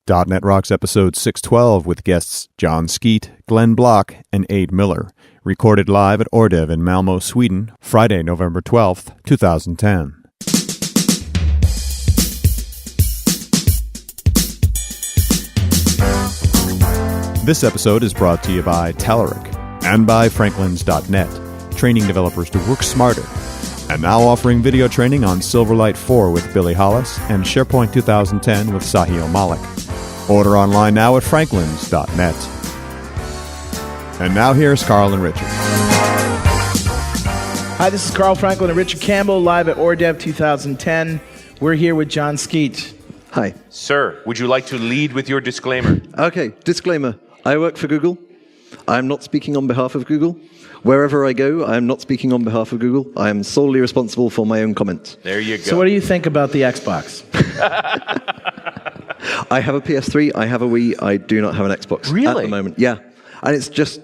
.NET Rocks episode 612 with guests Jon Skeet, Glenn Block, and Ade Miller. Recorded live at Oredev in Malmö, Sweden, Friday, November 12th, 2010. This episode is brought to you by Telerik and by Franklins.net, training developers to work smarter. And now offering video training on Silverlight 4 with Billy Hollis and SharePoint 2010 with Sahil Malik. Order online now at franklins.net. And now here's Carl and Richard. Hi, this is Carl Franklin and Richard Campbell, live at Oredev 2010. We're here with Jon Skeet. Hi. Sir, would you like to lead with your disclaimer? Okay, disclaimer. I work for Google. I'm not speaking on behalf of Google. Wherever I go, I am not speaking on behalf of Google. I am solely responsible for my own comments. There you go. So what do you think about the Xbox? I have a PS3, I have a Wii, I do not have an Xbox at the moment. Yeah, and it's just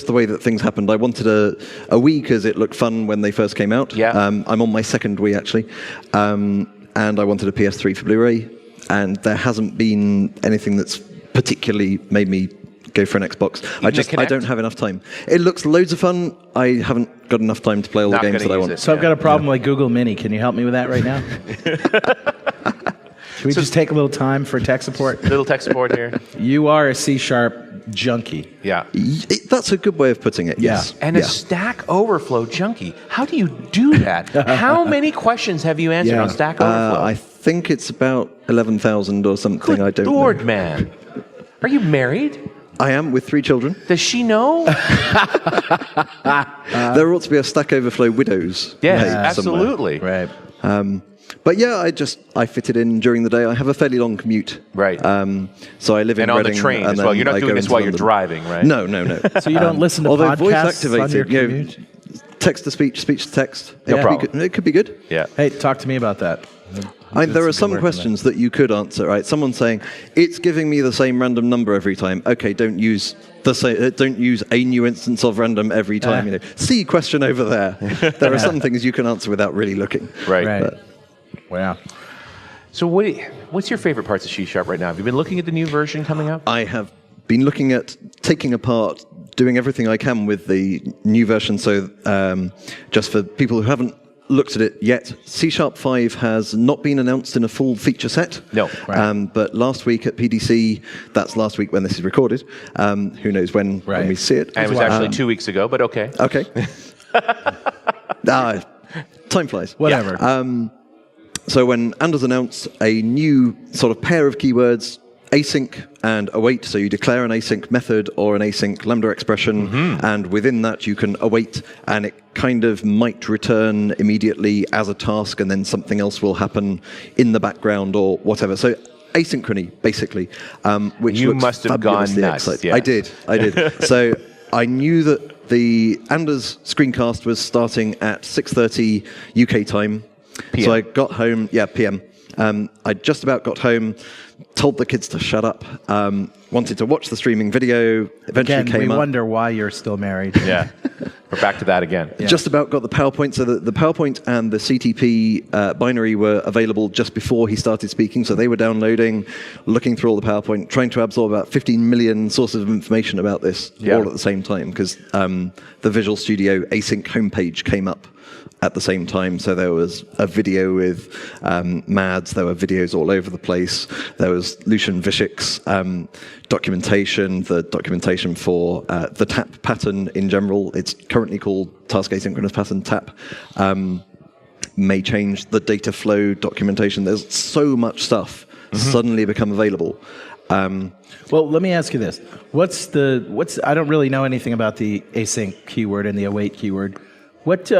the way that things happened. I wanted a Wii because it looked fun when they first came out. Yeah. I'm on my second Wii, actually. And I wanted a PS3 for Blu-ray, and there hasn't been anything that's particularly made me go for an Xbox. I don't have enough time. It looks loads of fun. I haven't got enough time to play all the games that I want. So I've got a problem like Google Mini. Can you help me with that right now? Should we just take a little time for tech support? Little tech support here. You are a C# junkie. Yeah. That's a good way of putting it, yes. And a Stack Overflow junkie. How do you do that? How many questions have you answered on Stack Overflow? I think it's about 11,000 or something. Good I don't Lord, know. Man. Are you married? I am, with 3 children. Does she know? There ought to be a Stack Overflow Widows. Yes, page absolutely. Right. But yeah, I fit it in during the day. I have a fairly long commute. Right. So I live in And on Reading. the train and as well. then You're not I doing go this into while you're London. driving, right? No. So you don't listen to Although podcasts voice on your activated, commute? text to speech, speech to text. No problem. It could be good. Yeah. Hey, talk to me about that. There are some questions that you could answer, right? Someone saying, it's giving me the same random number every time. Okay, don't use a new instance of random every time. See question over there. There are some things you can answer without really looking. Right. Wow. So what's your favorite parts of C# right now? Have you been looking at the new version coming up? I have been looking at taking apart, doing everything I can with the new version. So just for people who haven't looked at it yet, C# 5 has not been announced in a full feature set. No. Right. But last week at PDC, that's last week when this is recorded. Who knows when we see it. And it was actually 2 weeks ago, but okay. Okay. Time flies. Whatever. So when Anders announced a new sort of pair of keywords, async and await, so you declare an async method or an async lambda expression, and within that you can await, and it kind of might return immediately as a task, and then something else will happen in the background or whatever. So asynchrony, basically, which you looks must have gone nuts. exciting. Yeah. I did. So I knew that the Anders screencast was starting at 6:30 UK time. PM. So I got home, PM. I just about got home, told the kids to shut up, wanted to watch the streaming video, eventually Again, came we up. wonder why you're still married. Yeah. We're back to that again. Yeah. Just about got the PowerPoint, so the PowerPoint and the CTP binary were available just before he started speaking, so they were downloading, looking through all the PowerPoint, trying to absorb about 15 million sources of information about this all at the same time, because the Visual Studio async homepage came up at the same time. So there was a video with Mads, there were videos all over the place. There was Lucian Vishik's documentation, the documentation for the TAP pattern in general. It's currently called Task Asynchronous Pattern TAP. May change the data flow documentation. There's so much stuff suddenly become available. Well, let me ask you this. I don't really know anything about the async keyword and the await keyword. What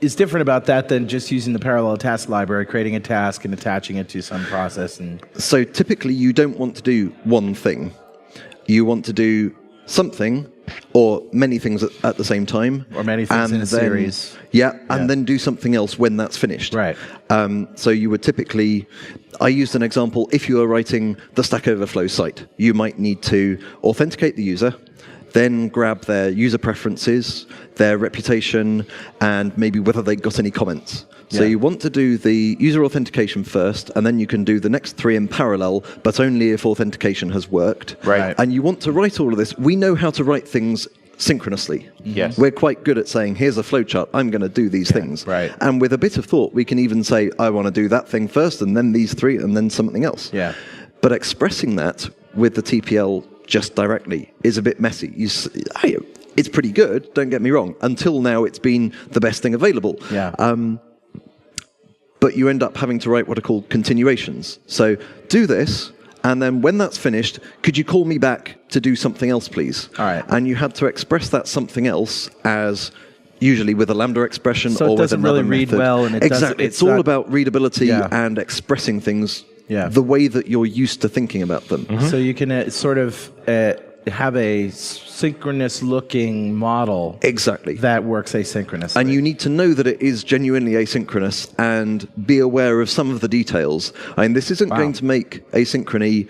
is different about that than just using the parallel task library, creating a task and attaching it to some process? So typically you don't want to do one thing. You want to do something or many things at the same time. Or many things in a series. And then do something else when that's finished. Right. So you would typically, I used an example, if you are writing the Stack Overflow site, you might need to authenticate the user, then grab their user preferences, their reputation, and maybe whether they got any comments. So you want to do the user authentication first, and then you can do the next 3 in parallel, but only if authentication has worked. Right. And you want to write all of this. We know how to write things synchronously. Yes. We're quite good at saying, here's a flowchart, I'm going to do these things. right. And with a bit of thought, we can even say, I want to do that thing first, and then these 3, and then something else. Yeah. But expressing that with the TPL just directly is a bit messy. It's pretty good, don't get me wrong. Until now, it's been the best thing available. Yeah. But you end up having to write what are called continuations. So do this, and then when that's finished, could you call me back to do something else, please? All right. And you had to express that something else as usually with a Lambda expression So it or with doesn't another really read method. well, and it doesn't- exactly. it's It's all not- about readability Yeah. and expressing things Yeah. the way that you're used to thinking about them. So you can sort of have a synchronous-looking model Exactly. that works asynchronously. And you need to know that it is genuinely asynchronous and be aware of some of the details. I mean, this isn't going to make asynchrony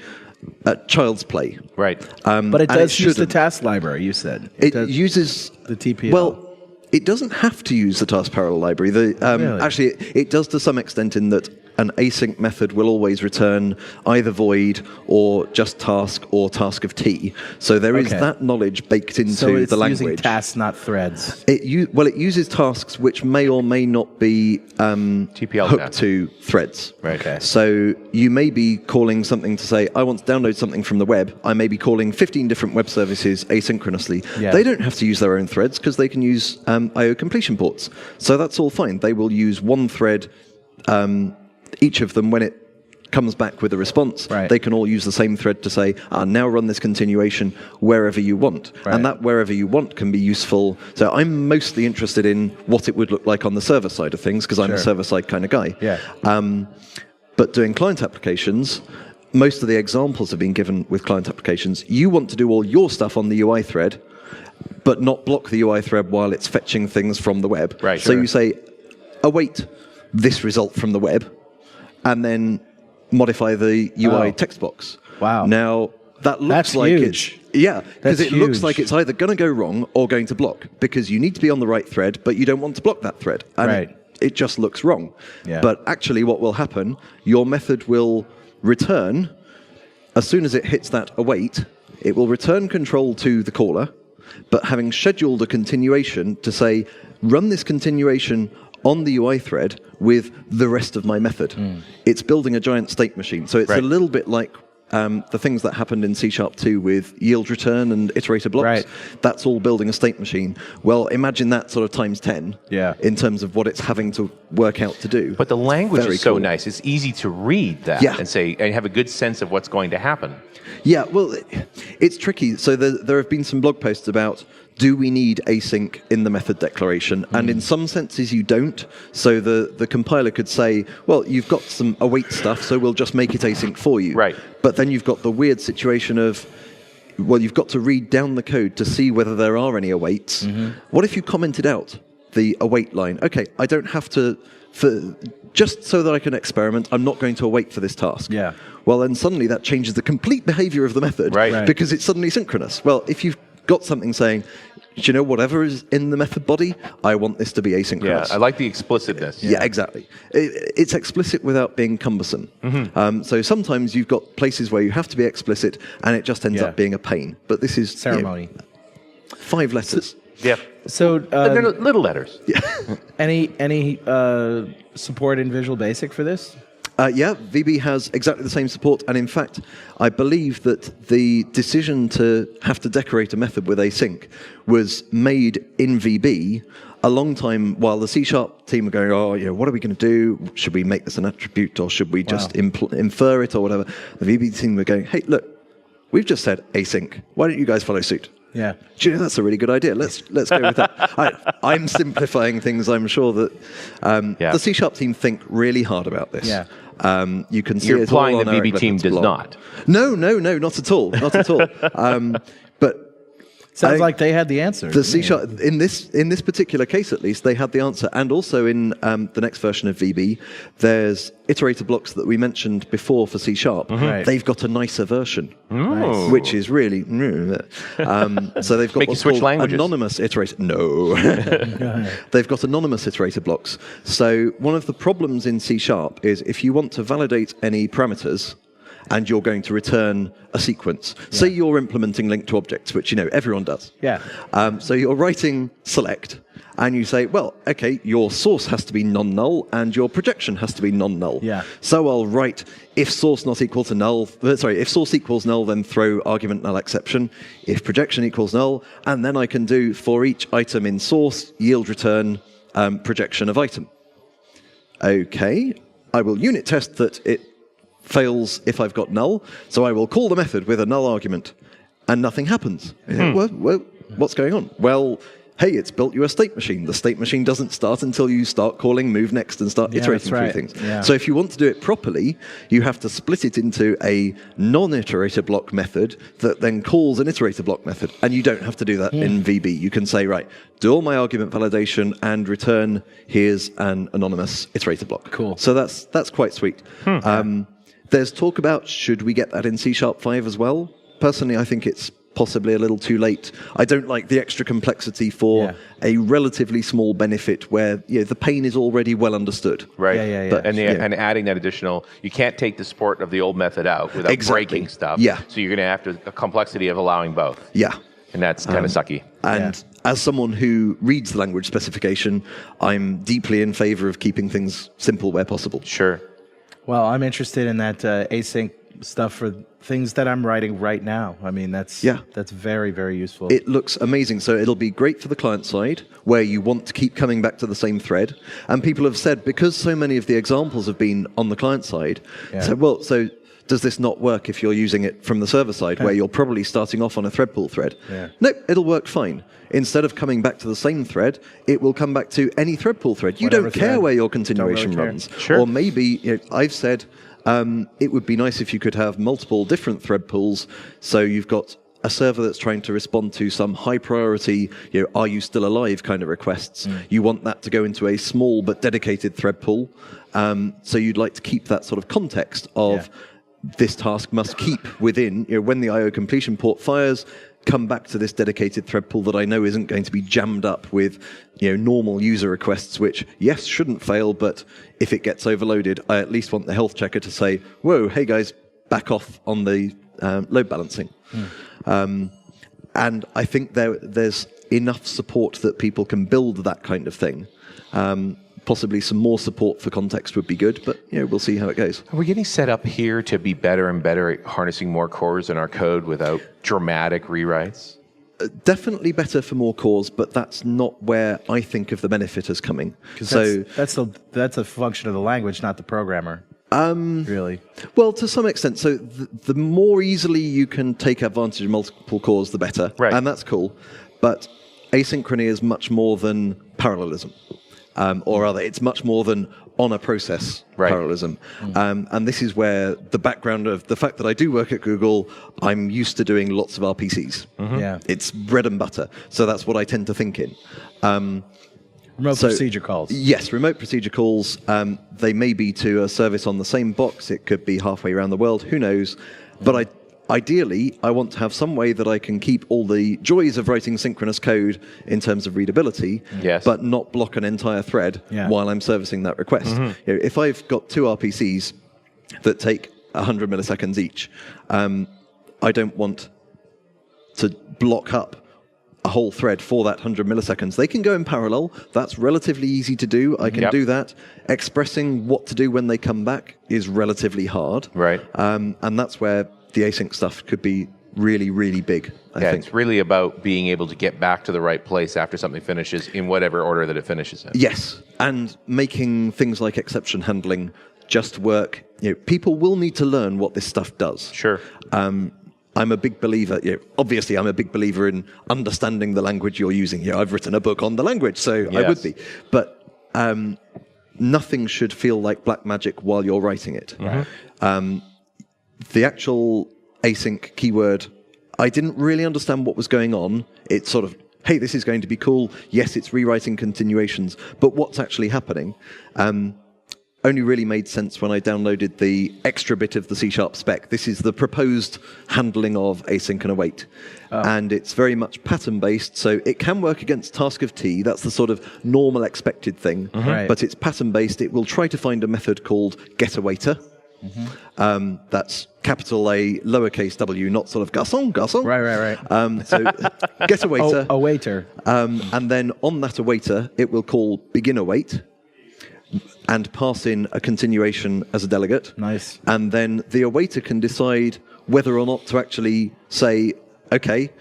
child's play. Right. but it and does use the shouldn't. task library, you said. It does uses the TPL. Well, it doesn't have to use the task parallel library. Really? Actually, it does to some extent in that an async method will always return either void or just task or task of T. So there is Okay. that knowledge baked into so it's the using language. tasks, not threads. It uses tasks which may or may not be TPL hooked tasks. to threads. Right. Okay. So you may be calling something to say, I want to download something from the web. I may be calling 15 different web services asynchronously. Yeah. They don't have to use their own threads because they can use I/O completion ports. So that's all fine. They will use one thread, each of them when it comes back with a response. Right. They can all use the same thread to say, now run this continuation wherever you want. Right. And that wherever you want can be useful. So I'm mostly interested in what it would look like on the server side of things because I'm a Sure. server-side kind of guy. Yeah. But doing client applications, most of the examples have been given with client applications. You want to do all your stuff on the UI thread, but not block the UI thread while it's fetching things from the web. Right, So sure. you say, await this result from the web, and then modify the UI text box. Wow. Now, that looks That's like huge. because That's it looks huge. like it's either going to go wrong or going to block, because you need to be on the right thread, but you don't want to block that thread. And Right. it just looks wrong. Yeah. But actually what will happen, your method will return, as soon as it hits that await, it will return control to the caller, but having scheduled a continuation to say, run this continuation on the UI thread with the rest of my method. It's building a giant state machine. So it's Right. a little bit like the things that happened in C#2 with yield return and iterator blocks. Right. That's all building a state machine. Well, imagine that sort of times 10 Yeah. in terms of what it's having to work out to do. But the language Very is so cool. nice. It's easy to read that Yeah. and say and have a good sense of what's going to happen. Yeah, well, it's tricky. So there have been some blog posts about, do we need async in the method declaration? And in some senses you don't. So the compiler could say, well, you've got some await stuff, so we'll just make it async for you. Right. But then you've got the weird situation of, well, you've got to read down the code to see whether there are any awaits. What if you commented out the await line? Okay, I don't have to, just so that I can experiment, I'm not going to await for this task. Yeah. Well, then suddenly that changes the complete behavior of the method. Right. Right. Because it's suddenly synchronous. Well, if you've got something saying, do you know, whatever is in the method body, I want this to be Yeah, asynchronous. I like the explicitness. Yeah, exactly. It's explicit without being cumbersome. So sometimes you've got places where you have to be explicit, and it just ends Yeah. up being a pain. But this is Ceremony. 5 letters. Yeah. So They're little letters. any support in Visual Basic for this? Yeah, VB has exactly the same support, and in fact, I believe that the decision to have to decorate a method with async was made in VB a long time while the C# team were going, what are we going to do? Should we make this an attribute, or should we just infer it, or whatever? The VB team were going, hey, look, we've just said async. Why don't you guys follow suit? Yeah. Do you know, that's a really good idea. Let's go with that. I'm simplifying things. I'm sure that the C# team think really hard about this. Yeah. You can see You're it all implying on the Eric VB team Method's does blog. not. No, not at all. Not at all. But Sounds like they had the answer. The C# in this particular case, at least, they had the answer, and also in the next version of VB, there's iterator blocks that we mentioned before for C#. Right. They've got a nicer version, Nice. which is really so they've got Make you what's switch called languages. anonymous iterator. No, they've got anonymous iterator blocks. So one of the problems in C# is if you want to validate any parameters, and you're going to return a sequence. Say you're implementing link to objects, which everyone does. Yeah. So you're writing select, and you say, well, okay, your source has to be non-null, and your projection has to be non-null. Yeah. So I'll write if source not equal to null. If source equals null, then throw argument null exception. If projection equals null, and then I can do for each item in source yield return projection of item. Okay, I will unit test that it fails if I've got null, so I will call the method with a null argument, and nothing happens. What's going on? Well, hey, it's built you a state machine. The state machine doesn't start until you start calling move next and start iterating through things. Yeah. So if you want to do it properly, you have to split it into a non-iterator block method that then calls an iterator block method, and you don't have to do that in VB. You can say, right, do all my argument validation and return here's an anonymous iterator block. Cool. So that's quite sweet. There's talk about should we get that in C#5 as well. Personally, I think it's possibly a little too late. I don't like the extra complexity for a relatively small benefit where the pain is already well understood. Right. Yeah. But, And adding that additional, you can't take the support of the old method out without breaking stuff. Yeah. So you're going to have a complexity of allowing both. Yeah. And that's kind of sucky. And as someone who reads the language specification, I'm deeply in favor of keeping things simple where possible. Sure. Well, I'm interested in that async stuff for things that I'm writing right now. I mean, that's very, very useful. It looks amazing. So it'll be great for the client side, where you want to keep coming back to the same thread. And people have said, because so many of the examples have been on the client side, so does this not work if you're using it from the server side, where you're probably starting off on a thread pool thread? Yeah. No, it'll work fine. Instead of coming back to the same thread, it will come back to any thread pool thread. You Whatever don't care thread. where your continuation Don't really runs. Sure. Or maybe, I've said, it would be nice if you could have multiple different thread pools, so you've got a server that's trying to respond to some high priority, are you still alive kind of requests. You want that to go into a small but dedicated thread pool. So you'd like to keep that sort of context of this task must keep within, when the IO completion port fires, come back to this dedicated thread pool that I know isn't going to be jammed up with normal user requests, which, yes, shouldn't fail, but if it gets overloaded, I at least want the health checker to say, whoa, hey guys, back off on the load balancing. And I think there's enough support that people can build that kind of thing. Possibly some more support for context would be good, but we'll see how it goes. Are we getting set up here to be better and better at harnessing more cores in our code without dramatic rewrites? Definitely better for more cores, but that's not where I think of the benefit as coming. So that's a function of the language, not the programmer. Really? Well, to some extent. So the more easily you can take advantage of multiple cores, the better. Right. And that's cool. But asynchrony is much more than parallelism. Or rather, it's much more than on a process parallelism. And this is where the background of the fact that I do work at Google, I'm used to doing lots of RPCs. Yeah. It's bread and butter. So that's what I tend to think in. Remote procedure calls. Yes, remote procedure calls. They may be to a service on the same box. It could be halfway around the world. Who knows? But ideally, I want to have some way that I can keep all the joys of writing synchronous code in terms of readability, but not block an entire thread while I'm servicing that request. If I've got two RPCs that take 100 milliseconds each, I don't want to block up a whole thread for that 100 milliseconds. They can go in parallel. That's relatively easy to do. I can do that. Expressing what to do when they come back is relatively hard. Right. And that's where the async stuff could be really, really big, I think. It's really about being able to get back to the right place after something finishes in whatever order that it finishes in. Yes, and making things like exception handling just work. People will need to learn what this stuff does. Sure. I'm a big believer, obviously I'm a big believer in understanding the language you're using. I've written a book on the language, so I would be. But nothing should feel like black magic while you're writing it. The actual async keyword, I didn't really understand what was going on. It's sort of, hey, this is going to be cool. Yes, it's rewriting continuations, but what's actually happening? Only really made sense when I downloaded the extra bit of the C# spec. This is the proposed handling of async and await. And it's very much pattern-based, so it can work against task of T. That's the sort of normal expected thing. Right. But it's pattern-based. It will try to find a method called getAwaiter. That's capital A, lowercase w, not sort of garçon. Right. So getAwaiter. A waiter. And then on that awaiter, it will call begin_await. And pass in a continuation as a delegate. Nice. And then the awaiter can decide whether or not to actually say, okay,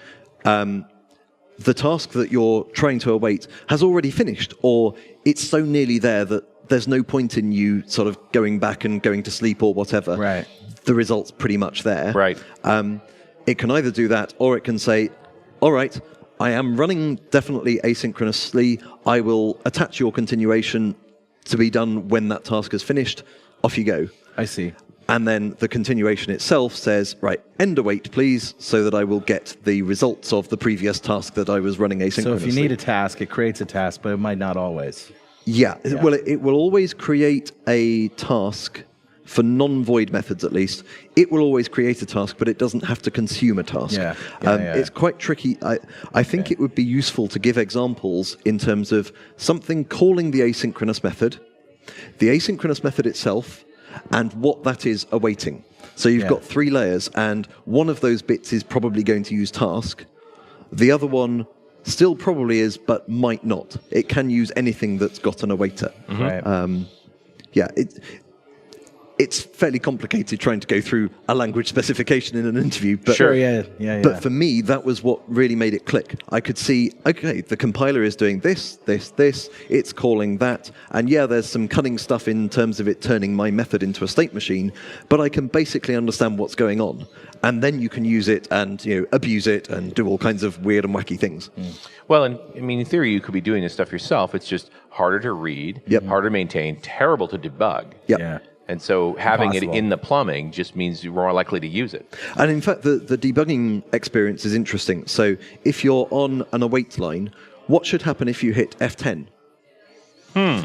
the task that you're trying to await has already finished, or it's so nearly there that there's no point in you sort of going back and going to sleep or whatever. Right. The result's pretty much there. Right. It can either do that, or it can say, all right, I am running definitely asynchronously. I will attach your continuation to be done when that task is finished. Off you go. I see. And then the continuation itself says, right, end await, please, so that I will get the results of the previous task that I was running asynchronously. So if you need a task, it creates a task, but it might not always. Yeah. Well, it will always create a task for non-void methods, at least. It will always create a task, but it doesn't have to consume a task. It's quite tricky. I think it would be useful to give examples in terms of something calling the asynchronous method, the asynchronous method itself, and what that is awaiting. So you've got 3 layers, and one of those bits is probably going to use task. The other one still probably is, but might not. It can use anything that's got an awaiter. Right. It's fairly complicated trying to go through a language specification in an interview. But, Sure, yeah. But for me, that was what really made it click. I could see, okay, the compiler is doing this, it's calling that, and there's some cunning stuff in terms of it turning my method into a state machine, but I can basically understand what's going on. And then you can use it and abuse it and do all kinds of weird and wacky things. Well, in theory, you could be doing this stuff yourself. It's just harder to read, harder to maintain, terrible to debug. Yeah. And so having Impossible. it in the plumbing just means you're more likely to use it. And in fact, the debugging experience is interesting. So if you're on an await line, what should happen if you hit F10?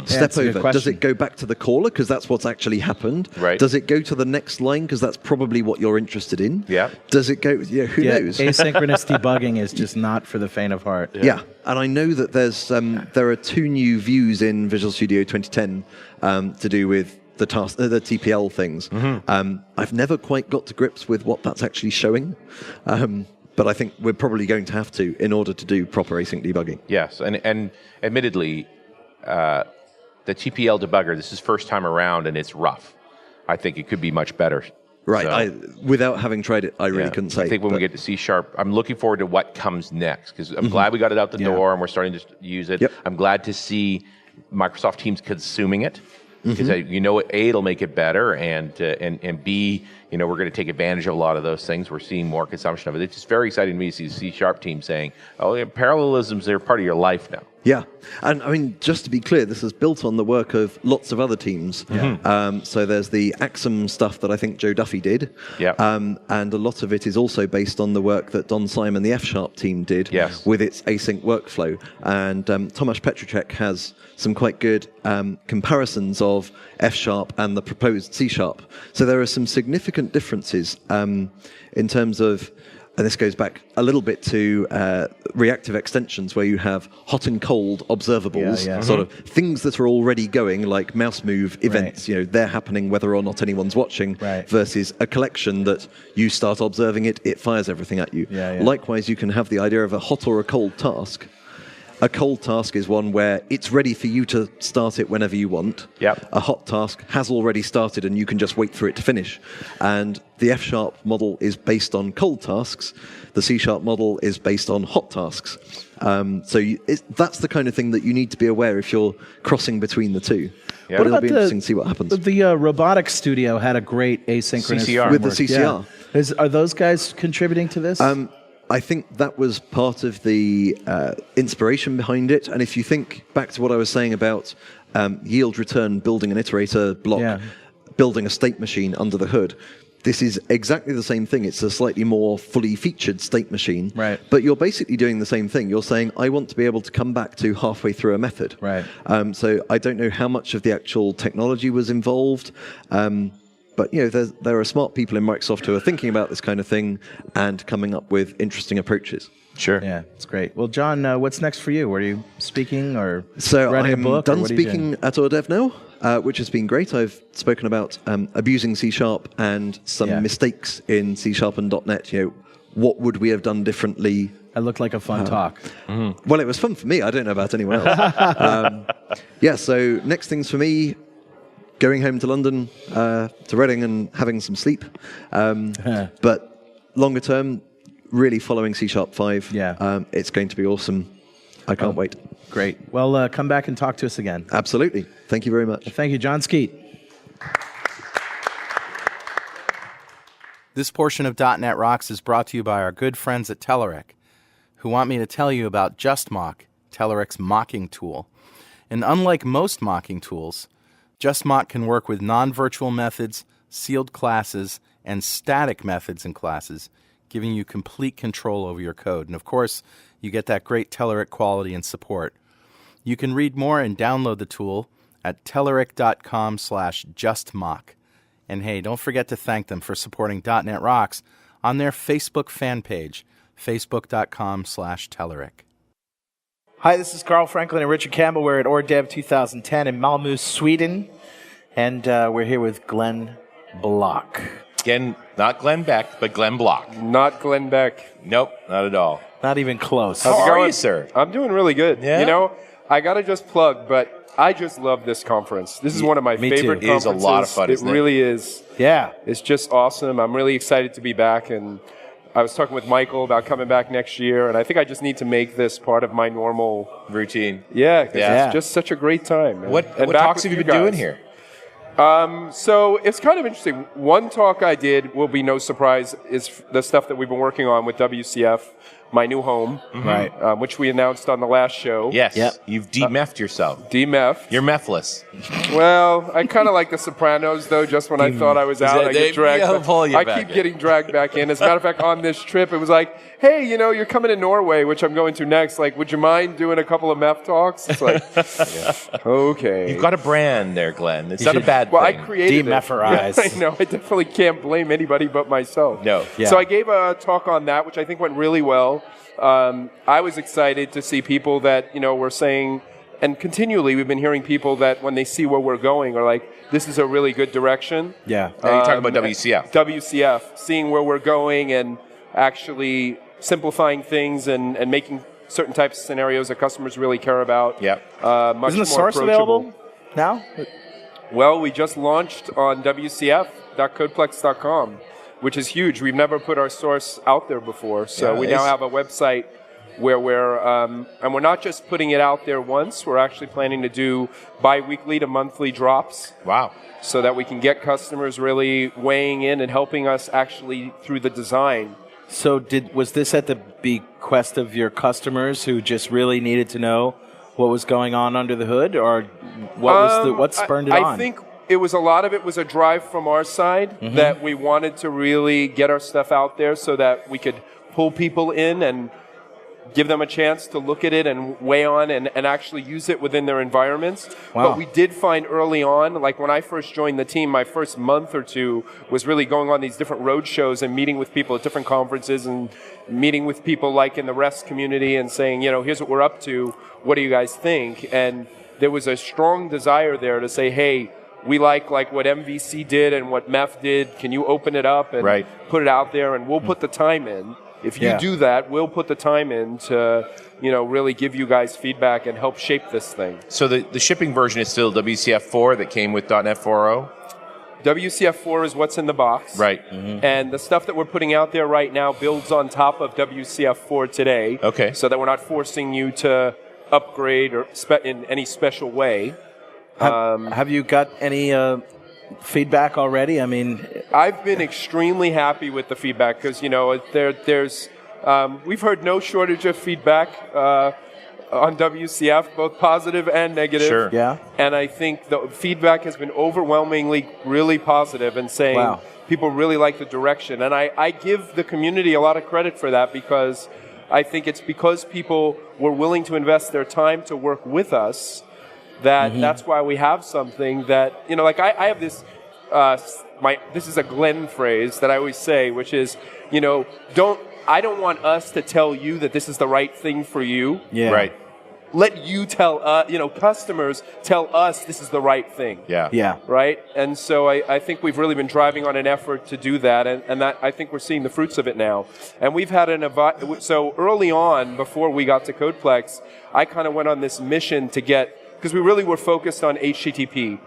Step over. Does it go back to the caller because that's what's actually happened? Right. Does it go to the next line because that's probably what you're interested in? Yeah. Does it go? Who knows? Asynchronous debugging is just not for the faint of heart. Yeah. And I know that there are 2 new views in Visual Studio 2010 to do with the TPL things. I've never quite got to grips with what that's actually showing, but I think we're probably going to have to in order to do proper async debugging. Yes, and admittedly, the TPL debugger, this is first time around, and it's rough. I think it could be much better. Right. So, without having tried it, I really couldn't say. I think when we get to C#, I'm looking forward to what comes next, because I'm glad we got it out the door and we're starting to use it. Yep. I'm glad to see Microsoft Teams consuming it. Because A, it'll make it better, and B, we're going to take advantage of a lot of those things. We're seeing more consumption of it. It's just very exciting to me to see the C# team saying, parallelisms, they're part of your life now. Yeah. And I mean, just to be clear, this is built on the work of lots of other teams. So there's the Axum stuff that I think Joe Duffy did. And a lot of it is also based on the work that Don Simon, the F# team, did with its async workflow. And Tomasz Petracek has some quite good comparisons of F# and the proposed C#. So there are some significant differences in terms of, and this goes back a little bit to reactive extensions where you have hot and cold observables, sort of things that are already going, like mouse move events, they're happening whether or not anyone's watching, versus a collection that you start observing it fires everything at you. Likewise, you can have the idea of a hot or a cold task. A cold task is one where it's ready for you to start it whenever you want. A hot task has already started and you can just wait for it to finish. And the F# model is based on cold tasks. The C# model is based on hot tasks. That's the kind of thing that you need to be aware if you're crossing between the two. But it'll be interesting to see what happens. The robotics studio had a great asynchronous CCR. With the CCR. Are those guys contributing to this? I think that was part of the inspiration behind it. And if you think back to what I was saying about yield return, building an iterator block, building a state machine under the hood, this is exactly the same thing. It's a slightly more fully featured state machine. Right. But you're basically doing the same thing. You're saying, I want to be able to come back to halfway through a method. Right. So I don't know how much of the actual technology was involved. But there are smart people in Microsoft who are thinking about this kind of thing and coming up with interesting approaches. Sure. Yeah, it's great. Well, John, what's next for you? Are you speaking or So writing a I'm book? done or what are you doing? speaking at Oredev now, which has been great. I've spoken about abusing C# and some mistakes in C# and .NET. What would we have done differently? That looked like a fun talk. Well, it was fun for me. I don't know about anyone else. So next things for me, going home to London, to Reading and having some sleep. But longer term, really following C# 5. Yeah. It's going to be awesome. I can't wait. Great. Well, come back and talk to us again. Absolutely. Thank you very much. Thank you, Jon Skeet. This portion of .NET Rocks is brought to you by our good friends at Telerik, who want me to tell you about JustMock, Telerik's mocking tool. And unlike most mocking tools, JustMock can work with non-virtual methods, sealed classes, and static methods and classes, giving you complete control over your code. And of course, you get that great Telerik quality and support. You can read more and download the tool at telerik.com/justmock. And hey, don't forget to thank them for supporting .NET Rocks on their Facebook fan page, facebook.com/Telerik. Hi, this is Carl Franklin and Richard Campbell. We're at Oredev 2010 in Malmö, Sweden. And we're here with Glenn Block. Again, not Glenn Beck, but Glenn Block. Not Glenn Beck. Nope, not at all. Not even close. How How's it are going? you, sir? I'm doing really good. Yeah? I got to just plug, but I just love this conference. This is one of my Me favorite too. It is a conferences. lot of fun, isn't it? really is. Yeah. It's just awesome. I'm really excited to be back, and I was talking with Michael about coming back next year, and I think I just need to make this part of my normal Routine. Yeah, 'cause Yeah. it's just such a great time. What And back talks with have you you been doing guys. here? So it's kind of interesting. One talk I did, will be no surprise, is the stuff that we've been working on with WCF, my new home, Right. which we announced on the last show. Yes. Yep. You've de-meffed yourself. DMF. You're methless. Well, I kind of like The Sopranos, though. Just when I thought I was out, that- I get dragged. they'll Back. pull you I back keep in. getting dragged back in. As a matter of fact, on this trip, it was like, hey, you're coming to Norway, which I'm going to next. Like, would you mind doing a couple of MEF talks? It's like, okay. You've got a brand there, Glenn. It's not a bad Well, I thing. created Demefferize. it. I know. I definitely can't blame anybody but myself. No. Yeah. So I gave a talk on that, which I think went really well. I was excited to see people that, were saying, and continually we've been hearing people that when they see where we're going are like, this is a really good direction. Yeah. Now you're talking about WCF. WCF, seeing where we're going and actually simplifying things and making certain types of scenarios that customers really care about. Yeah. Much Isn't the more source approachable. available now? Well, we just launched on WCF.codeplex.com, which is huge. We've never put our source out there before. So Yeah, we now have a website where and we're not just putting it out there once, we're actually planning to do bi-weekly to monthly drops Wow. so that we can get customers really weighing in and helping us actually through the design. So was this at the bequest of your customers who just really needed to know what was going on under the hood, or what spurred it on? I think a lot of it was a drive from our side that we wanted to really get our stuff out there so that we could pull people in and give them a chance to look at it and weigh on and actually use it within their environments. Wow. But we did find early on, like when I first joined the team, my first month or two was really going on these different road shows and meeting with people at different conferences and meeting with people like in the REST community and saying, here's what we're up to. What do you guys think? And there was a strong desire there to say, hey, we like what MVC did and what MEF did. Can you open it up and put it out there? And we'll put the time in. If you do that, we'll put the time in to, really give you guys feedback and help shape this thing. So the shipping version is still WCF 4 that came with .NET 4.0? WCF 4 is what's in the box. Right. Mm-hmm. And the stuff that we're putting out there right now builds on top of WCF 4 today. Okay. So that we're not forcing you to upgrade or in any special way. Have you got any feedback already? I mean, I've been extremely happy with the feedback because, there's we've heard no shortage of feedback on WCF, both positive and negative. Sure. Yeah. And I think the feedback has been overwhelmingly really positive and saying, Wow. people really like the direction. And I give the community a lot of credit for that, because I think it's because people were willing to invest their time to work with us that that's why we have something that, like I have this, this is a Glenn phrase that I always say, which is, I don't want us to tell you that this is the right thing for you. Yeah. Right. Let you tell us, customers tell us this is the right thing. Yeah. Yeah. Right? And so I think we've really been driving on an effort to do that, and that I think we're seeing the fruits of it now. And we've had so early on, before we got to Codeplex, I kind of went on this mission to because we really were focused on HTTP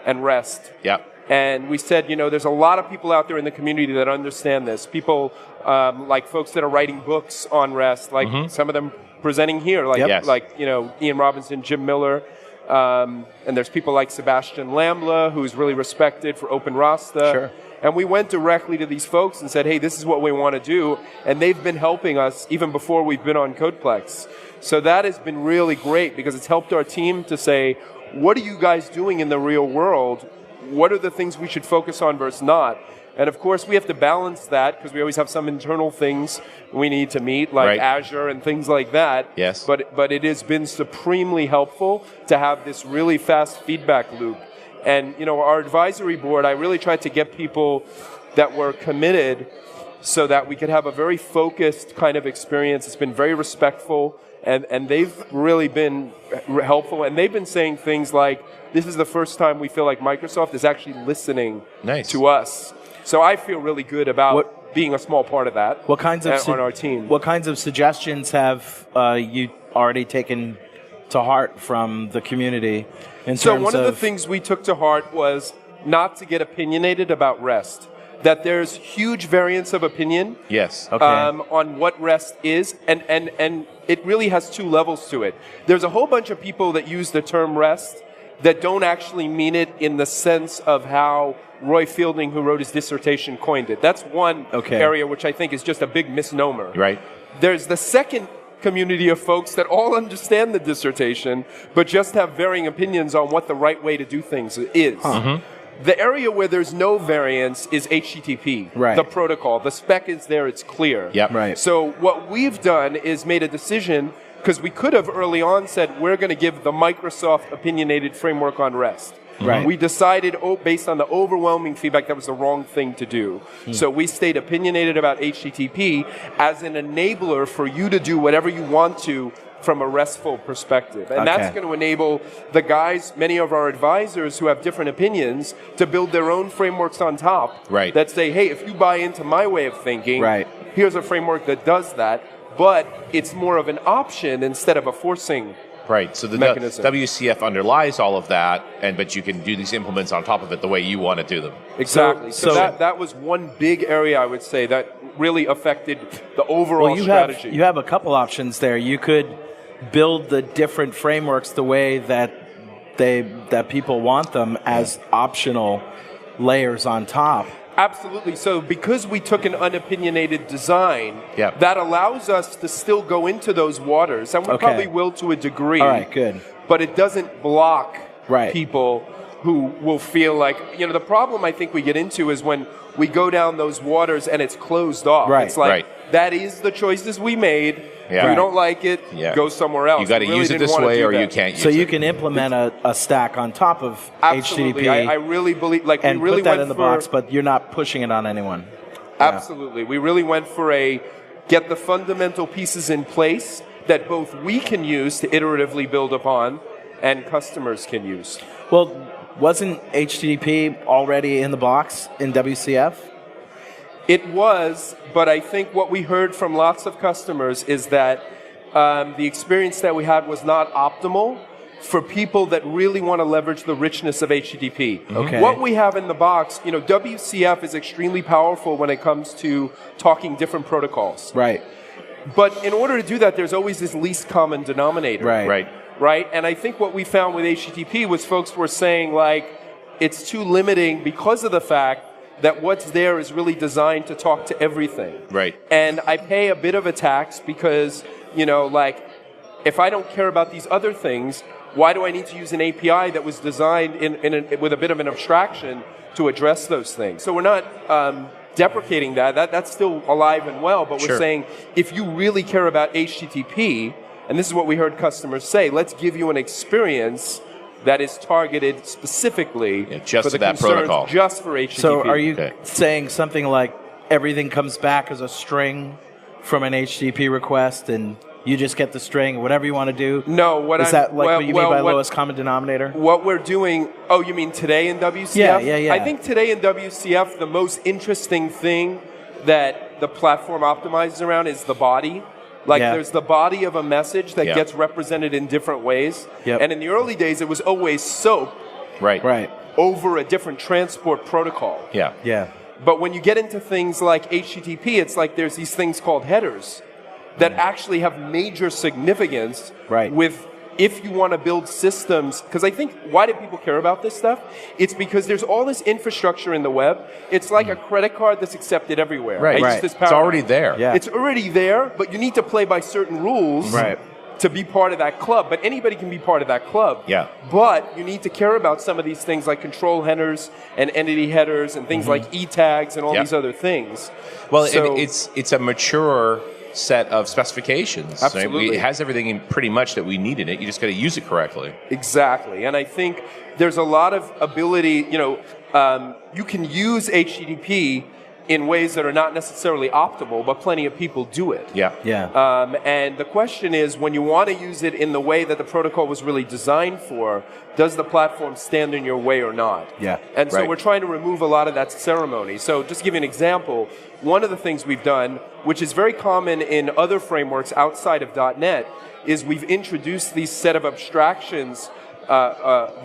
and REST. Yeah. And we said, there's a lot of people out there in the community that understand this. People like folks that are writing books on REST, like some of them presenting here, like Ian Robinson, Jim Miller, and there's people like Sebastian Lambla, who's really respected for Open Rasta. Sure. And we went directly to these folks and said, hey, this is what we want to do. And they've been helping us even before we've been on Codeplex. So that has been really great, because it's helped our team to say, what are you guys doing in the real world? What are the things we should focus on versus not? And of course, we have to balance that, because we always have some internal things we need to meet, like Azure and things like that. Yes. But it has been supremely helpful to have this really fast feedback loop. And, our advisory board, I really tried to get people that were committed so that we could have a very focused kind of experience. It's been very respectful, and they've really been helpful. And they've been saying things like, this is the first time we feel like Microsoft is actually listening to us. So I feel really good about being a small part of that. What kinds of on our team? What kinds of suggestions have you already taken to heart from the community? So one of the things we took to heart was not to get opinionated about REST. That there's huge variance of opinion. Yes. On what REST is, and it really has two levels to it. There's a whole bunch of people that use the term REST that don't actually mean it in the sense of how Roy Fielding, who wrote his dissertation, coined it. That's one area which I think is just a big misnomer. Right. There's the second community of folks that all understand the dissertation, but just have varying opinions on what the right way to do things is. The area where there's no variance is HTTP, the protocol. The spec is there, it's clear. Yep. Right. So what we've done is made a decision, because we could have early on said, we're going to give the Microsoft opinionated framework on REST. Right. We decided, based on the overwhelming feedback, that was the wrong thing to do. So we stayed opinionated about HTTP as an enabler for you to do whatever you want to from a RESTful perspective. And that's going to enable the guys, many of our advisors who have different opinions, to build their own frameworks on top that say, hey, if you buy into my way of thinking, here's a framework that does that, but it's more of an option instead of a forcing Right. So the WCF underlies all of that, but you can do these implements on top of it the way you want to do them. Exactly. So that was one big area, I would say, that really affected the overall strategy. You have a couple options there. You could build the different frameworks the way that people want them as optional layers on top. Absolutely. So because we took an unopinionated design, that allows us to still go into those waters, and we probably will to a degree. All right, good. But it doesn't block people who will feel like, the problem I think we get into is when we go down those waters and it's closed off. Right. It's like, that is the choices we made. If you don't like it, go somewhere else. You got to use it this way or you can't use it. So you can implement a stack on top of HTTP. I really believe, and we really put that went in the box, but you're not pushing it on anyone. Absolutely. We really went for get the fundamental pieces in place that both we can use to iteratively build upon and customers can use. Well, wasn't HTTP already in the box in WCF? It was, but I think what we heard from lots of customers is that the experience that we had was not optimal for people that really want to leverage the richness of HTTP. Okay. What we have in the box, WCF is extremely powerful when it comes to talking different protocols. Right. But in order to do that, there's always this least common denominator. Right? And I think what we found with HTTP was folks were saying, it's too limiting because of the fact that what's there is really designed to talk to everything. Right. And I pay a bit of a tax because, if I don't care about these other things, why do I need to use an API that was designed with a bit of an abstraction to address those things? So we're not deprecating that. That's still alive and well, but we're saying if you really care about HTTP, and this is what we heard customers say, let's give you an experience that is targeted specifically just for the that concerns protocol. Just for HTTP. So are you saying something like everything comes back as a string from an HTTP request and you just get the string, whatever you want to do? No, what you mean by lowest common denominator? What we're doing, you mean today in WCF? Yeah. I think today in WCF, the most interesting thing that the platform optimizes around is the body. There's the body of a message that gets represented in different ways. Yep. And in the early days, it was always SOAP Right. over a different transport protocol. Yeah. But when you get into things like HTTP, it's like there's these things called headers that actually have major significance with if you want to build systems. Because I think, why do people care about this stuff? It's because there's all this infrastructure in the web. It's like a credit card that's accepted everywhere. Right. It's already there. Yeah. It's already there, but you need to play by certain rules to be part of that club. But anybody can be part of that club. Yeah. But you need to care about some of these things like control headers and entity headers and things like e-tags and all these other things. Well, it's a mature set of specifications. Absolutely. Right? It has everything in pretty much that we need in it. You just got to use it correctly. Exactly. And I think there's a lot of ability, you can use HTTP in ways that are not necessarily optimal, but plenty of people do it. And the question is, when you want to use it in the way that the protocol was really designed for, does the platform stand in your way or not? And so we're trying to remove a lot of that ceremony. So just to give you an example, one of the things we've done, which is very common in other frameworks outside of .NET, is we've introduced these set of abstractions,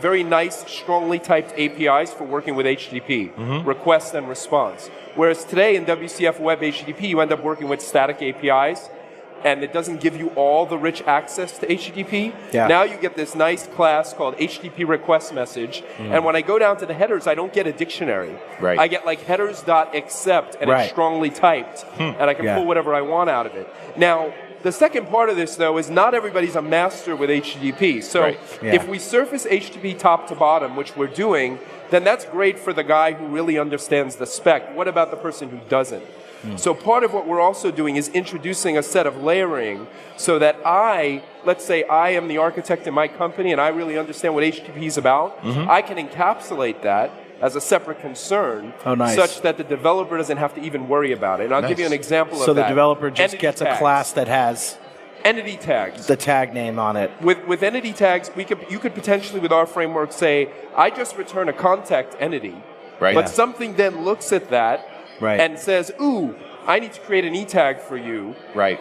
very nice, strongly typed APIs for working with HTTP, request and response. Whereas today in WCF Web HTTP, you end up working with static APIs, and it doesn't give you all the rich access to HTTP. Now you get this nice class called HTTP request message, and when I go down to the headers, I don't get a dictionary. I get like headers.accept, and it's strongly typed, and I can pull whatever I want out of it. Now, the second part of this, though, is not everybody's a master with HTTP. So if we surface HTTP top to bottom, which we're doing, then that's great for the guy who really understands the spec. What about the person who doesn't? So part of what we're also doing is introducing a set of layering so that let's say I am the architect in my company and I really understand what HTTP is about. I can encapsulate that as a separate concern, such that the developer doesn't have to even worry about it. And I'll give you an example of that. So the developer just gets a class that has entity tags, the tag name on it. With entity tags, you could potentially, with our framework, say, I just return a contact entity. But something then looks at that and says, ooh, I need to create an e-tag for you,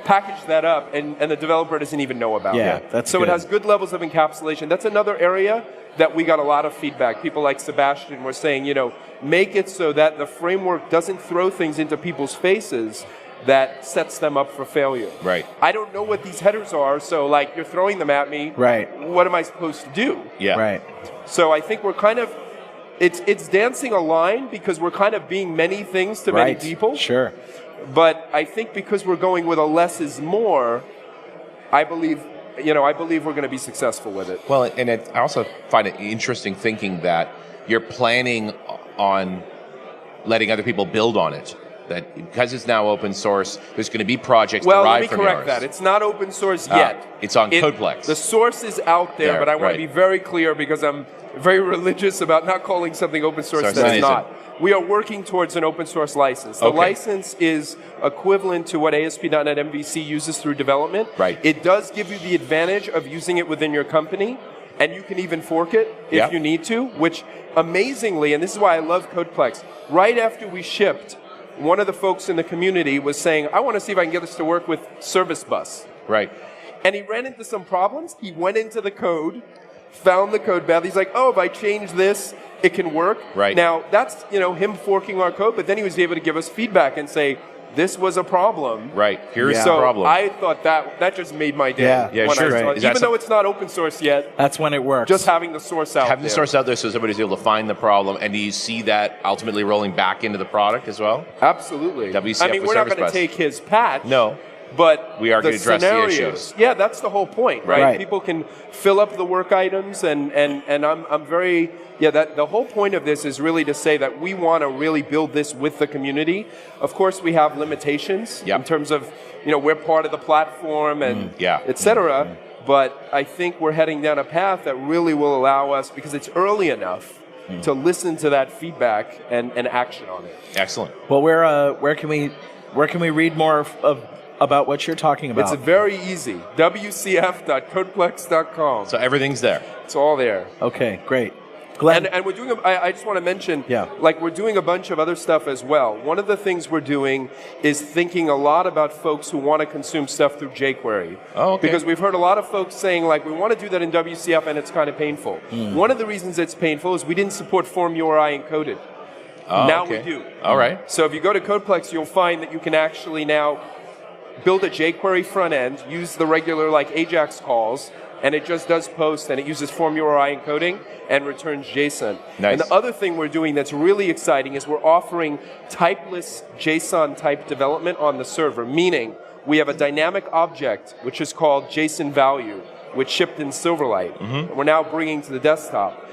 package that up, and the developer doesn't even know about it. So it has good levels of encapsulation. That's another area that we got a lot of feedback. People like Sebastian were saying, make it so that the framework doesn't throw things into people's faces that sets them up for failure. I don't know what these headers are, so like you're throwing them at me. What am I supposed to do? So I think we're kind of, it's dancing a line because we're kind of being many things to many people. But I think because we're going with a less is more, I believe we're going to be successful with it. Well, and I also find it interesting thinking that you're planning on letting other people build on it. That because it's now open source, there's going to be projects derived from yours. Well, let me correct that. It's not open source yet. It's on Codeplex. The source is out there, but I want to be very clear because I'm very religious about not calling something open source that it's not. We are working towards an open source license. The license is equivalent to what ASP.NET MVC uses through development. It does give you the advantage of using it within your company, and you can even fork it if you need to, which amazingly, and this is why I love Codeplex, right after we shipped, one of the folks in the community was saying, I want to see if I can get this to work with Service Bus. And he ran into some problems. He went into the code, found the code path. He's like, if I change this, it can work. Now, that's him forking our code, but then he was able to give us feedback and say, this was a problem. Here's the problem. I thought that just made my day. Even though it's not open source yet. That's when it works. Just having the source out there. Having the source out there so somebody's able to find the problem, and do you see that ultimately rolling back into the product as well? Absolutely. WCF I mean, we're not going to take his patch. No. But we are the going to address the scenarios, issues. yeah, that's the whole point, right? Right. People can fill up the work items, and I'm very, that the whole point of this is really to say that we want to really build this with the community. Of course, we have limitations in terms of, we're part of the platform and et cetera. But I think we're heading down a path that really will allow us, because it's early enough, to listen to that feedback and action on it. Excellent. Well, where can we read more about what you're talking about? It's very easy. wcf.codeplex.com. So everything's there. It's all there. Okay, great. Glenn? And we're doing, I just want to mention, we're doing a bunch of other stuff as well. One of the things we're doing is thinking a lot about folks who want to consume stuff through jQuery. Oh, okay. Because we've heard a lot of folks saying, we want to do that in WCF, and it's kind of painful. One of the reasons it's painful is we didn't support Form URI encoded. Now we do. All right. So if you go to Codeplex, you'll find that you can actually now build a jQuery front end, use the regular AJAX calls, and it just does post, and it uses Form URI encoding and returns JSON. Nice. And the other thing we're doing that's really exciting is we're offering typeless JSON type development on the server, meaning we have a dynamic object, which is called JSON value, which shipped in Silverlight. We're now bringing to the desktop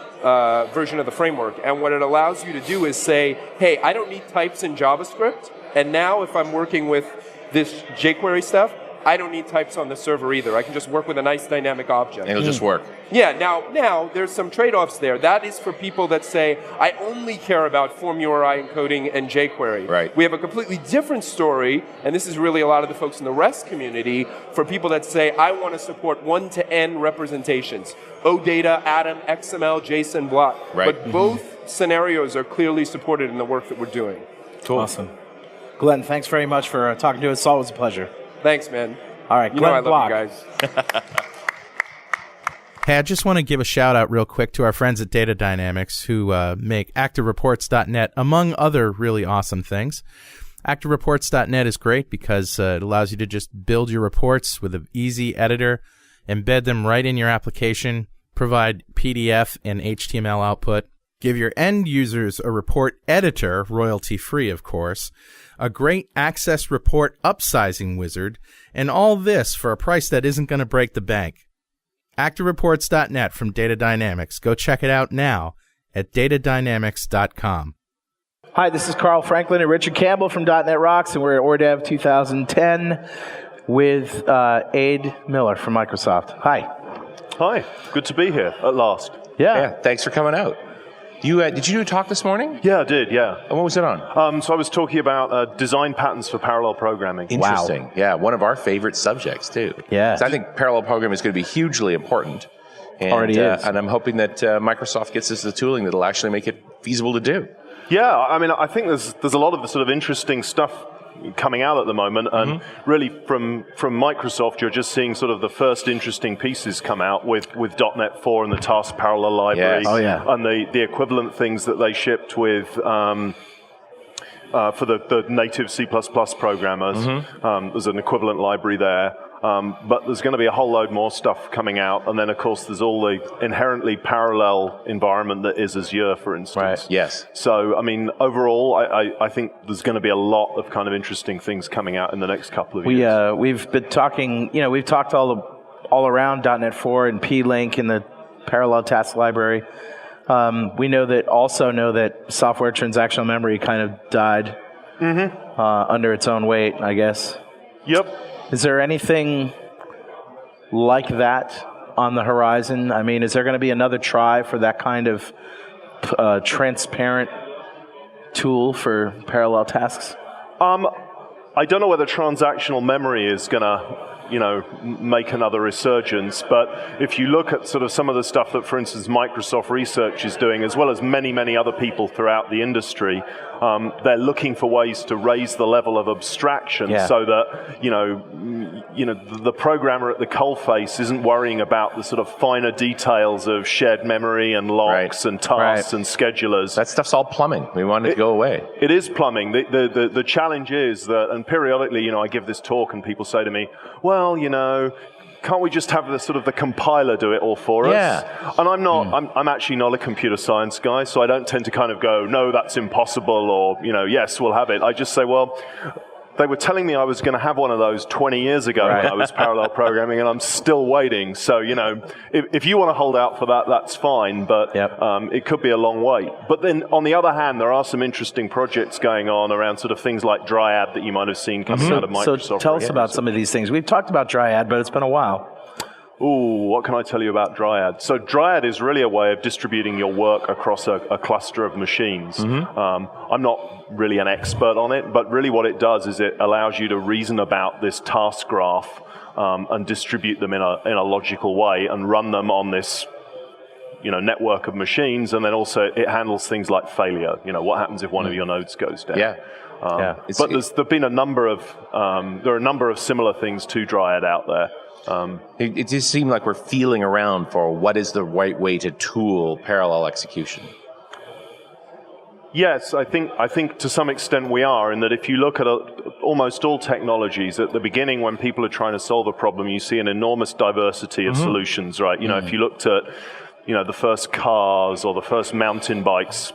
version of the framework. And what it allows you to do is say, hey, I don't need types in JavaScript, and now if I'm working with this jQuery stuff, I don't need types on the server either. I can just work with a nice dynamic object. It'll just work. Yeah, now there's some trade-offs there. That is for people that say, I only care about Form URI encoding and jQuery. Right. We have a completely different story, and this is really a lot of the folks in the REST community, for people that say, I want to support 1 to N representations. OData, Atom, XML, JSON, blah. Right. But both scenarios are clearly supported in the work that we're doing. Cool. Awesome. Glenn, thanks very much for talking to us. It's always a pleasure. Thanks, man. All right, Glenn, I Block. love you guys. Hey, I just want to give a shout out real quick to our friends at Data Dynamics who make ActiveReports.net, among other really awesome things. ActiveReports.net is great because it allows you to just build your reports with an easy editor, embed them right in your application, provide PDF and HTML output, give your end users a report editor, royalty-free of course, a great access report upsizing wizard, and all this for a price that isn't going to break the bank. ActiveReports.net from Data Dynamics. Go check it out now at datadynamics.com. Hi, this is Carl Franklin and Richard Campbell from .NET Rocks, and we're at Oredev 2010 with Ade Miller from Microsoft. Hi. Hi, good to be here at last. Yeah, thanks for coming out. Did you do a talk this morning? Yeah, I did, yeah. And what was it on? So I was talking about design patterns for parallel programming. Interesting. Wow. Yeah, one of our favorite subjects, too. Yeah. So I think parallel programming is going to be hugely important. And, Already is. And I'm hoping that Microsoft gets us the tooling that'll actually make it feasible to do. Yeah, I mean, I think there's a lot of the sort of interesting stuff coming out at the moment, and really from Microsoft, you're just seeing sort of the first interesting pieces come out with .NET 4 and the task parallel library, and the equivalent things that they shipped with for the native C++ programmers. There's an equivalent library there. But there's going to be a whole load more stuff coming out, and then of course there's all the inherently parallel environment that is Azure, for instance. Right. Yes. So I mean, overall, I think there's going to be a lot of kind of interesting things coming out in the next couple of years. We've been talking. We've talked all around .NET 4 and P-Link and the parallel task library. We know that software transactional memory kind of died under its own weight, I guess. Yep. Is there anything like that on the horizon? I mean, is there going to be another try for that kind of transparent tool for parallel tasks? I don't know whether transactional memory is going to, make another resurgence, but if you look at sort of some of the stuff that, for instance, Microsoft Research is doing, as well as many, many other people throughout the industry, they're looking for ways to raise the level of abstraction so that, the programmer at the coalface isn't worrying about the sort of finer details of shared memory and logs and tasks and schedulers. That stuff's all plumbing. We want it to go away. It is plumbing. The challenge is that, and periodically, I give this talk and people say to me, well, can't we just have the compiler do it all for us? Yeah. And I'm not. I'm actually not a computer science guy, so I don't tend to kind of go, no, that's impossible, or yes, we'll have it. I just say, well, they were telling me I was going to have one of those 20 years ago when I was parallel programming, and I'm still waiting. So, if you want to hold out for that, that's fine, but it could be a long wait. But then, on the other hand, there are some interesting projects going on around sort of things like Dryad that you might have seen coming out of Microsoft. So tell us about some of these things. We've talked about Dryad, but it's been a while. Ooh, what can I tell you about Dryad? So Dryad is really a way of distributing your work across a cluster of machines. I'm not really an expert on it, but really what it does is it allows you to reason about this task graph and distribute them in a logical way and run them on this network of machines, and then also it handles things like failure. What happens if one of your nodes goes down? But there've been a number of similar things to Dryad out there. It just seemed like we're feeling around for what is the right way to tool parallel execution. Yes, I think to some extent we are, in that if you look at almost all technologies, at the beginning when people are trying to solve a problem, you see an enormous diversity of solutions, right? If you looked at the first cars or the first mountain bikes,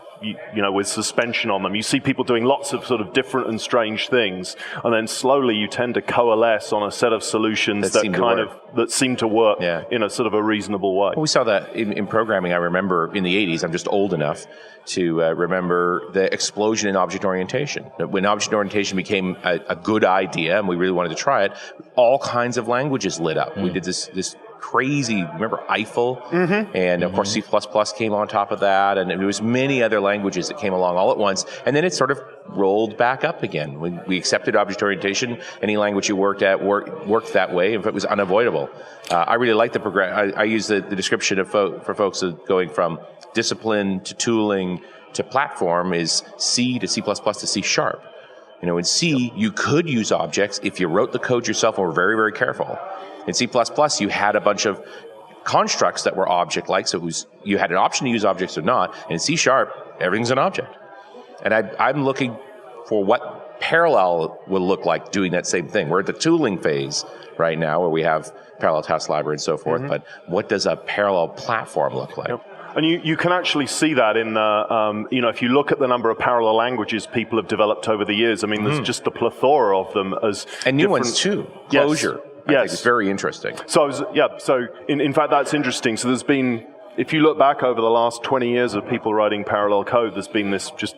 with suspension on them, you see people doing lots of sort of different and strange things, and then slowly you tend to coalesce on a set of solutions that seem to work in a sort of a reasonable way. Well, we saw that in programming. I remember in the 80s, I'm just old enough to remember the explosion in object orientation. When object orientation became a good idea and we really wanted to try it, all kinds of languages lit up. We did this crazy, remember Eiffel? And of course C++ came on top of that, and there was many other languages that came along all at once, and then it sort of rolled back up again. When we accepted object orientation, any language you worked at worked that way, if it was unavoidable. I really like the progress. I use the description for folks of going from discipline to tooling to platform is C to C++ to C sharp. In C, you could use objects if you wrote the code yourself and were very, very careful. In C++, you had a bunch of constructs that were object-like, so you had an option to use objects or not. And in C sharp, everything's an object. And I'm looking for what parallel will look like doing that same thing. We're at the tooling phase right now, where we have parallel task library and so forth. But what does a parallel platform look like? And you can actually see that in if you look at the number of parallel languages people have developed over the years. I mean, there's just a plethora of them and new ones too. Closure. Yes. I think it's very interesting. So in fact, that's interesting. So there's been, if you look back over the last 20 years of people writing parallel code, there's been this just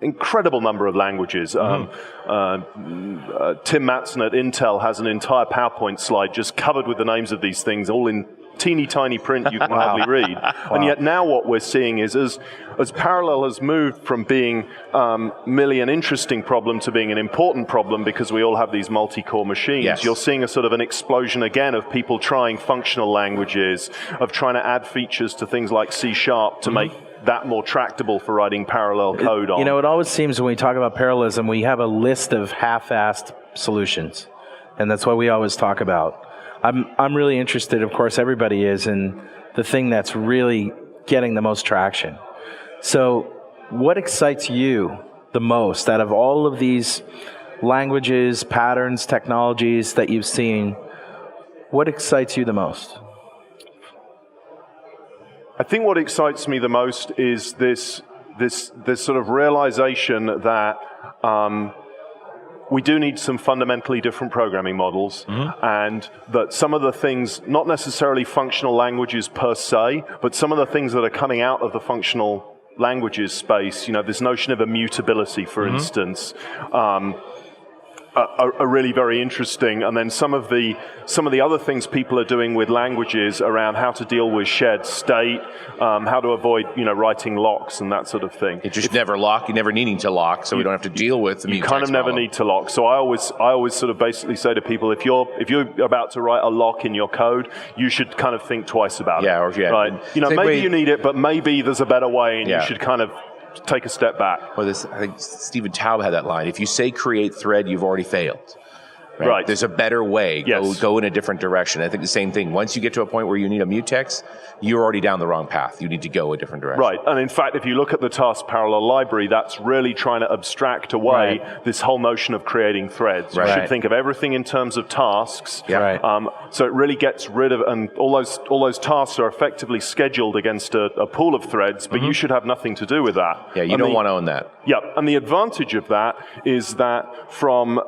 incredible number of languages. Tim Mattson at Intel has an entire PowerPoint slide just covered with the names of these things, all in teeny tiny print you can hardly read. And yet now what we're seeing is as parallel has moved from being merely an interesting problem to being an important problem because we all have these multi-core machines, you're seeing a sort of an explosion again of people trying functional languages, of trying to add features to things like C sharp to make that more tractable for writing parallel code on. It always seems when we talk about parallelism, we have a list of half-assed solutions, and that's what we always talk about. I'm really interested, of course everybody is, in the thing that's really getting the most traction. So what excites you the most out of all of these languages, patterns, technologies that you've seen? What excites you the most? I think what excites me the most is this sort of realization that we do need some fundamentally different programming models, and that some of the things, not necessarily functional languages per se, but some of the things that are coming out of the functional languages space, this notion of immutability, for instance, are really very interesting. And then some of the other things people are doing with languages around how to deal with shared state, how to avoid writing locks and that sort of thing. You just never lock. You never needing to lock, so we don't have to deal with the You kind of never need to lock. So I always sort of basically say to people, if you're about to write a lock in your code, you should kind of think twice about it. Right? Maybe you need it, but maybe there's a better way, and you should kind of take a step back. Well, I think Stephen Taub had that line. If you say create thread, you've already failed. Right. There's a better way. Yes. Go in a different direction. I think the same thing. Once you get to a point where you need a mutex, you're already down the wrong path. You need to go a different direction. Right, and in fact, if you look at the task parallel library, that's really trying to abstract away this whole notion of creating threads. You should think of everything in terms of tasks. So it really gets rid of, and all those tasks are effectively scheduled against a pool of threads, but you should have nothing to do with that. Yeah, you don't want to own that. Yeah, and the advantage of that is that from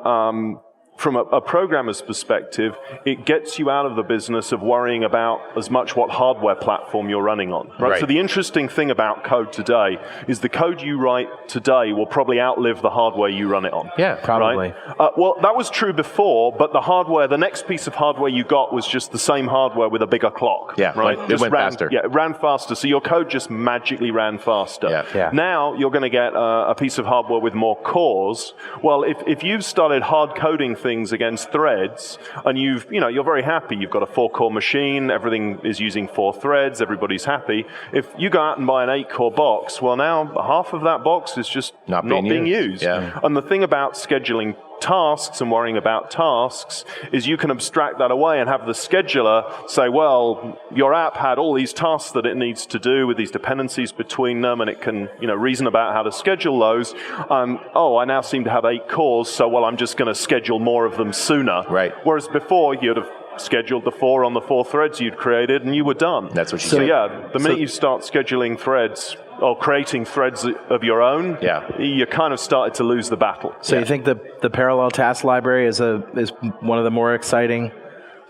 a programmer's perspective, it gets you out of the business of worrying about as much what hardware platform you're running on. Right? So the interesting thing about code today is the code you write today will probably outlive the hardware you run it on. Yeah, probably. Right? Well, that was true before, but the next piece of hardware you got was just the same hardware with a bigger clock. Yeah, right. It went faster. Yeah, it ran faster. So your code just magically ran faster. Yeah. Now you're going to get a piece of hardware with more cores. Well, if you've started hard coding things against threads, and you're very happy. You've got a 4-core machine. Everything is using 4 threads. Everybody's happy. If you go out and buy an 8-core box, well, now half of that box is just not being used. Yeah. And the thing about scheduling tasks and worrying about tasks is you can abstract that away and have the scheduler say, well, your app had all these tasks that it needs to do with these dependencies between them, and it can reason about how to schedule those. I now seem to have 8 cores, so well, I'm just going to schedule more of them sooner. Right. Whereas before you'd have scheduled the 4 on the 4 threads you'd created and you were done. That's what you So said. yeah, the minute you start scheduling threads or creating threads of your own, you kind of started to lose the battle. So you think the parallel task library is one of the more exciting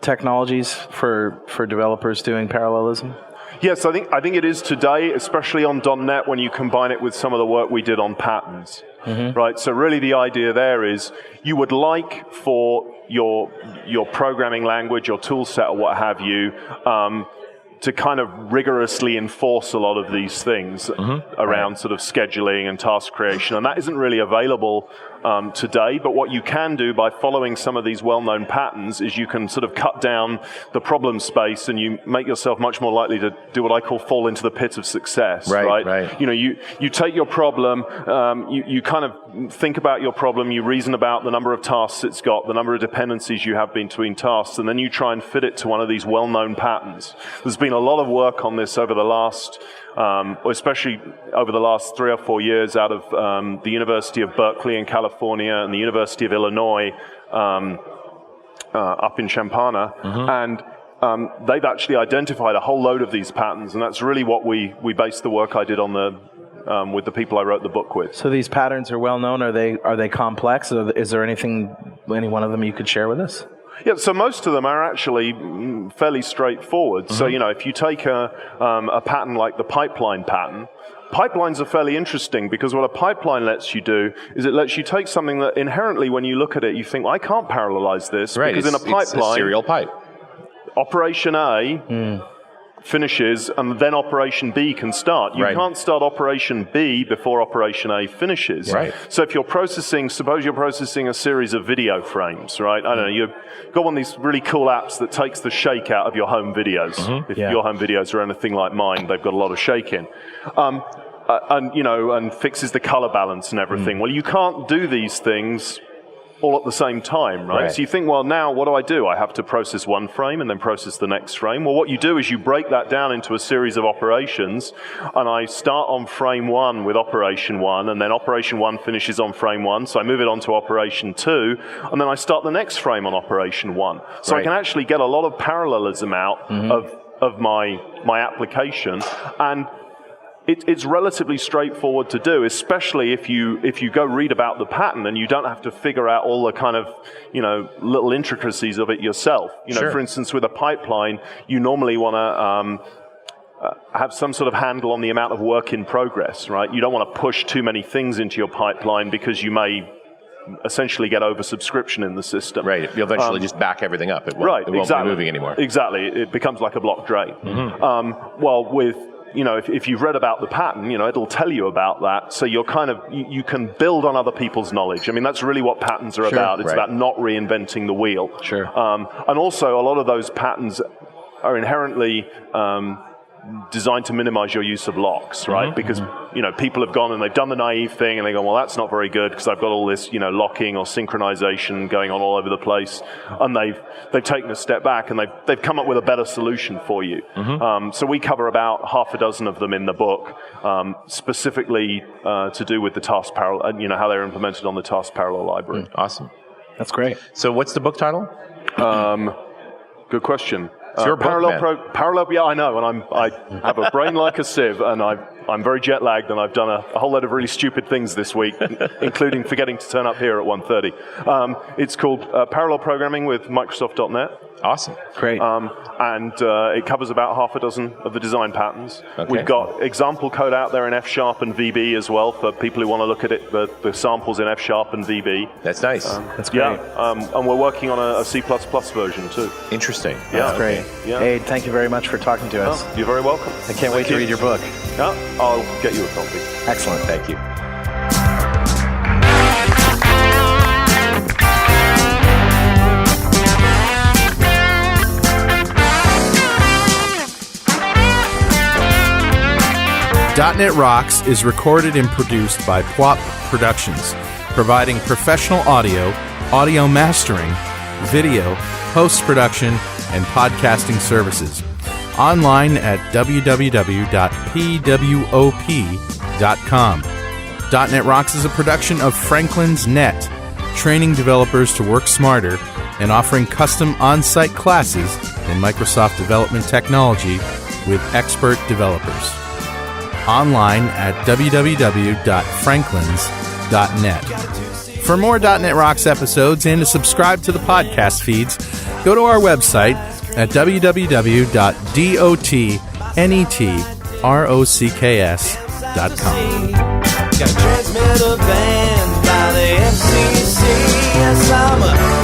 technologies for developers doing parallelism? Yes, I think it is today, especially on .NET when you combine it with some of the work we did on patterns. Right. So really the idea there is you would like for your programming language, your tool set or what have you, to kind of rigorously enforce a lot of these things around sort of scheduling and task creation. And that isn't really available today, but what you can do by following some of these well-known patterns is you can sort of cut down the problem space and you make yourself much more likely to do what I call fall into the pit of success, right? You take your problem, you kind of think about your problem, you reason about the number of tasks it's got, the number of dependencies you have between tasks, and then you try and fit it to one of these well-known patterns. There's been a lot of work on this over the last especially over the last 3 or 4 years out of the University of Berkeley in California and the University of Illinois up in Champaign. And they've actually identified a whole load of these patterns, and that's really what we based the work I did on with the people I wrote the book with. So these patterns are well known. Are they complex? Is there any one of them you could share with us? Yeah, so most of them are actually fairly straightforward. So, if you take a pattern like the pipeline pattern, pipelines are fairly interesting because what a pipeline lets you do is it lets you take something that inherently when you look at it, you think, I can't parallelize this. Right, because in a pipeline, it's a serial pipe. Operation A finishes and then Operation B can start. You can't start Operation B before Operation A finishes. Right. So if suppose you're processing a series of video frames, right? I don't know, you've got one of these really cool apps that takes the shake out of your home videos. If your home videos are anything like mine, they've got a lot of shake in. And fixes the color balance and everything. Well, you can't do these things all at the same time, right? So you think, well, now what do? I have to process one frame and then process the next frame. Well, what you do is you break that down into a series of operations, and I start on frame 1 with operation 1, and then operation 1 finishes on frame 1, so I move it on to operation 2, and then I start the next frame on operation 1. So I can actually get a lot of parallelism out of my application, and it's relatively straightforward to do, especially if you go read about the pattern and you don't have to figure out all the kind of little intricacies of it yourself. For instance, with a pipeline, you normally want to have some sort of handle on the amount of work in progress, right? You don't want to push too many things into your pipeline because you may essentially get oversubscription in the system. Right. You'll eventually just back everything up. It won't be moving anymore. Exactly. It becomes like a block drain. Well, with if you've read about the pattern, it'll tell you about that. So you're you can build on other people's knowledge. I mean, that's really what patterns are about. It's about not reinventing the wheel. And also, a lot of those patterns are inherently designed to minimize your use of locks, right? Because people have gone and they've done the naive thing, and they go, well, that's not very good because I've got all this locking or synchronization going on all over the place, and they've taken a step back and they've come up with a better solution for you. So we cover about half a dozen of them in the book, specifically to do with the task parallel, how they're implemented on the task parallel library. Awesome. That's great. So what's the book title? Good question. It's your book, parallel, yeah, I know, and I have a brain like a sieve, and I'm very jet lagged, and I've done a whole lot of really stupid things this week, including forgetting to turn up here at 1:30. It's called Parallel Programming with Microsoft.NET. Awesome. Great. And it covers about half a dozen of the design patterns. Okay. We've got example code out there in F# and VB as well for people who want to look at it, the samples in F# and VB. That's nice. That's great. Yeah, and we're working on a C++ version too. Interesting. Yeah. That's great. Yeah. Ade, thank you very much for talking to us. You're very welcome. I can't wait to read your book. Yeah, I'll get you a copy. Excellent. Thank you. .NET Rocks is recorded and produced by PWOP Productions, providing professional audio mastering, video, post-production, and podcasting services. Online at www.pwop.com. .NET Rocks is a production of Franklin's Net, training developers to work smarter and offering custom on-site classes in Microsoft development technology with expert developers. Online at www.franklins.net. For more .NET Rocks episodes and to subscribe to the podcast feeds, go to our website at www.dotnetrocks.com. Got a transmitter banned by the FCC. Yes, I'm a